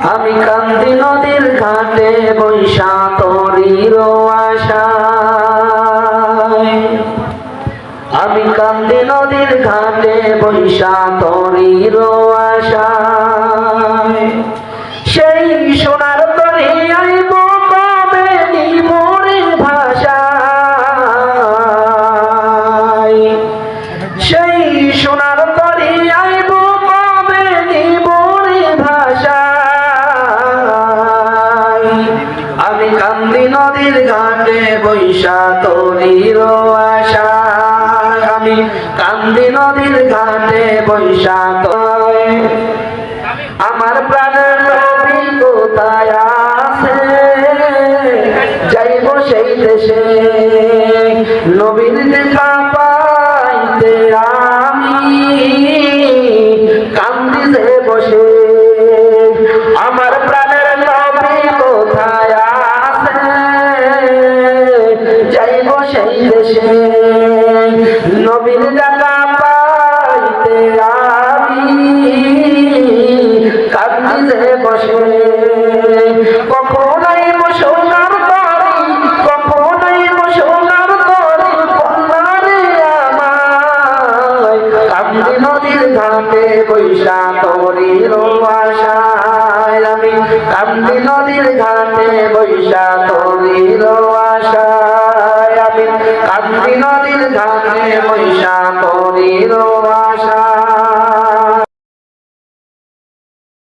আমি কান্দি নদীর ঘাটে বৈশা তোরির আশায়, আমি কান্দি নদীর ঘাটে বৈশা তোরির আশায়। সেই সোনার তরি আইব কবে নিমরে ভাষায়, সেই সোনার তরি আইব কবে নিমরে ভাষায়। আমি কান্দি নদীর ঘাটে বৈশা তোরির আশায়, আমি কান্দি নদীর ঘাটে বৈশা তোয়। আমার প্রাণের নবী কোথায় আছে, যাইব সেই দেশে নবীর দেখা পাইতে আমি কান্দি যে বসে। আমার প্রাণের নবী কোথায় আছে, যাইব সেই দেশে নবীর দেখা পাইতে আমি কান্দি যে বসে। কখনোই সোনার তরি, কখনোই সোনার তরি কন্যারে আমায়, কান্দি নদীর ঘাটে বৈশা তোরির আশায়, আমি কান্দি নদীর ঘাটে বৈশা তোরির আশায়, আমি কান্দি নদীর ঘাটে বৈশা তোরির